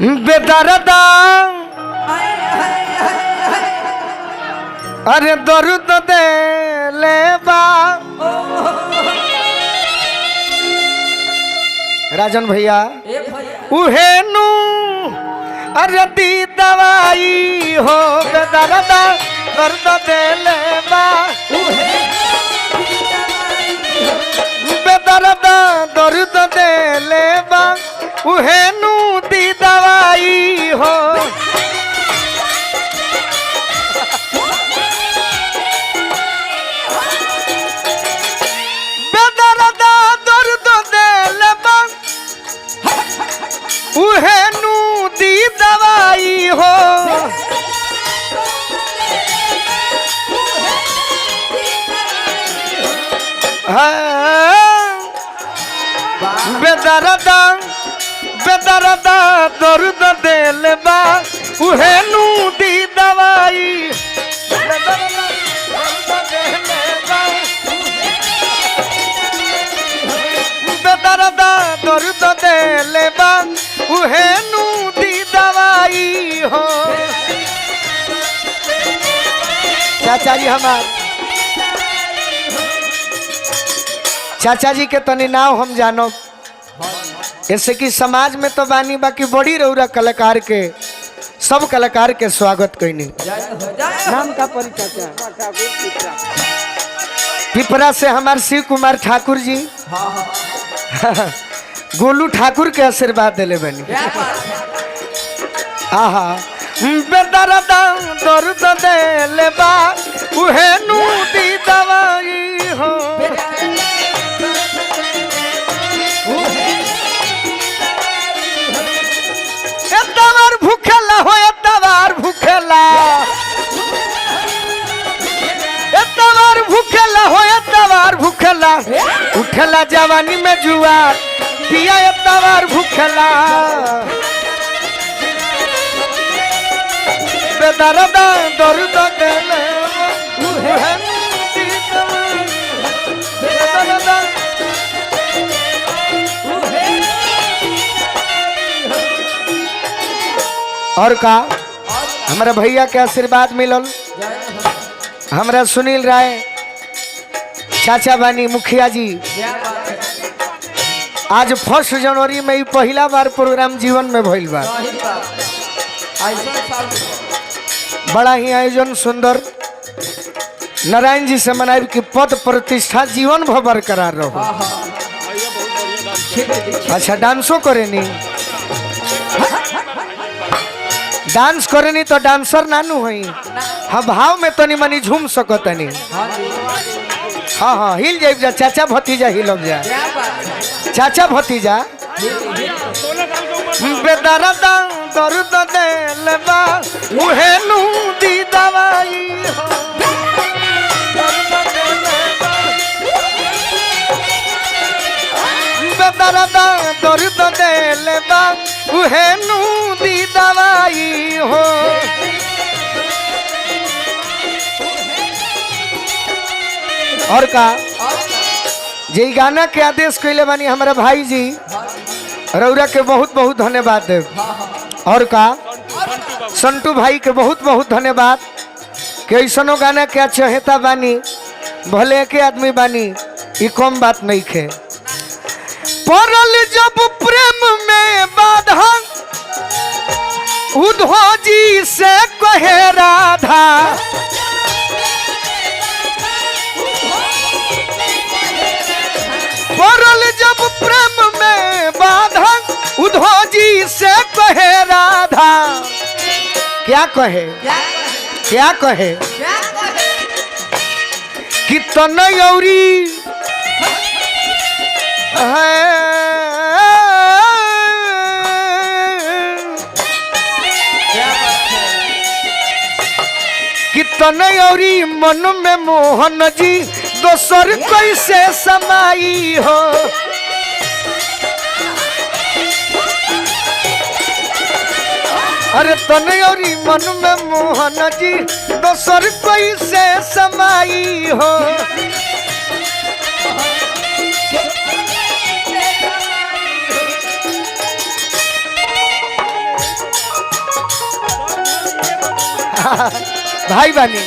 बेदर्दा अरे दर्द दे लेबा राजन भैया उहे नू अरे दी दवाई हो बेदर्दा दर्द दे लेबा बेदर्दा दर्द दे लेबा उहे नू दी दवाई हो बेदर्दा दर्द दे लेबा उहे नू दी दवाई हो बेदर्दा बेदर्दा दर्द दे लेबा उहे नू दी दवाई बेदर्दा दर्द दे लेबा उहे नू दी दवाई हो चाचा जी हमार चाचा जी के तनी नाव हम जानो जैसे कि समाज में तो बानी बाकी बड़ी रौरा कलाकार के सब कलाकार के स्वागत कईनी। नाम का परिचय पिपरा से हमारे शिव कुमार ठाकुर जी गोलू ठाकुर के आशीर्वाद दिले बनी। आहा बेदर्दा दर्द दे लेबा उहे नू दी दवाई हो एतवार भूखेला हो एतवार भूखेला एतवार भूखेला हो एतवार भूखेला उठेला जवानी में जुआर पिया एतवार भूखेला बेदर्दा दर्द दे लेबा उहे नू दी दवाई बेदर्दा और का हमारा भैया के आशीर्वाद मिलल हमारा सुनील राय चाचा बानी मुखिया जी आज 1 जनवरी में ही पहला बार प्रोग्राम जीवन में भइल बा। बड़ा ही आयोजन सुंदर नारायण जी से मनाई कि पद प्रतिष्ठा जीवन भर बरकरार रहो। अच्छा डांसो करे नी डांस करे नी तो डांसर नानू हई हाँ भाव में तनी मनी झूम सको तनी हाँ हाँ हिल जाइब जा चाचा भतीजा हिलब जा चाचा भतीजा बेदर्दा दर्द दे लेबा उहे नू दी दवाई हो बेदर्दा दर्द दे लेबा उहे नू दी दवाई हो और का जे गाना के आदेश कैले बानी हमारा भाई जी रौरा के बहुत बहुत धन्यवाद देव और का संटू भाई के बहुत बहुत धन्यवाद कि ऐसनो गाना के चहेता बानी भले के आदमी बानी ये कम बात नहीं खे पड़ल जब प्रेम में बाधा उद्धव जी से कहे राधा पड़ल जब प्रेम में बाधा उद्धव जी से कहे राधा क्या कहे क्या कहे कि तनयौरी कि तनयौरी मन में मोहन जी दोसर कैसे समाई हो अरे तनयौरी मन में मोहन जी दोसर कैसे समाई हो भाई बानी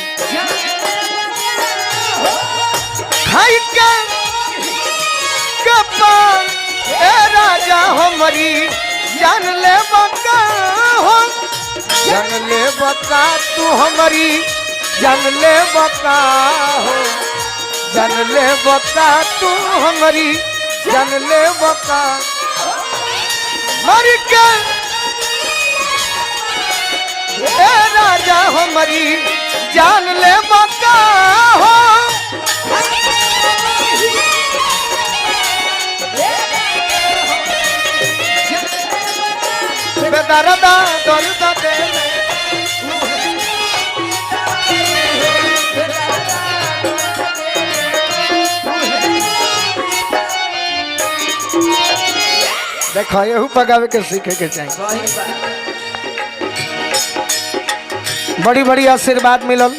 खाई के कपान ए राजा हमारी जान ले बका हो जान ले बका तू हमारी जान ले बका हो जान ले बका तू हमारी जान ले बका मर के ए राजा हमारी जान ले बका हो बेदरदा दर्द दे देखो यहू पकावे के सीखे के चाहिए बड़ी बड़ी आशीर्वाद मिलल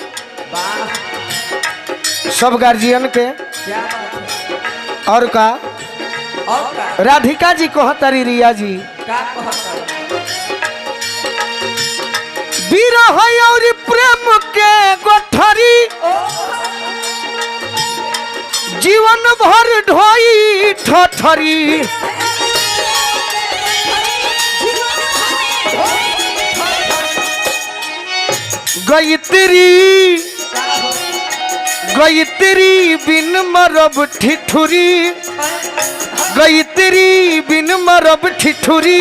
सब गार्जियन के और का राधिका जी कहतरी रिया जी विरह और प्रेम के गोठरी जीवन भर ढोई ठठरी गईतरी बिन मरब ठिठुरी गईतरी बिन मरब ठिठुरी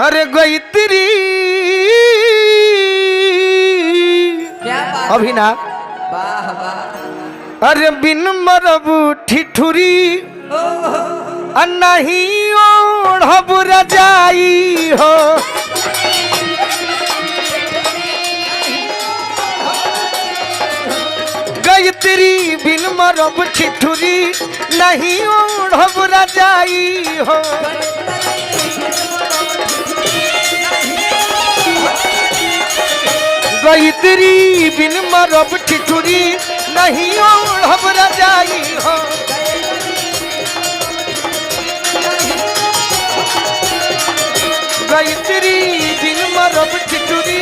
अरे गईतरी अभिना अरे बिन मरब ठिठुरी नहीं ओढ़ब रजाई हो गईतरी बिन मरब ठिठुरी नहीं ओढ़ब रजाई हो गईतरी बिन मरब ठिठुरी नहीं ओढ़ब रजाई हो गईतरी बिन मरब ठिठुरी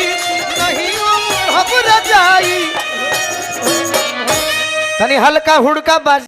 नहीं ओढ़ब रजाई तनी हल्का हुड़का बाज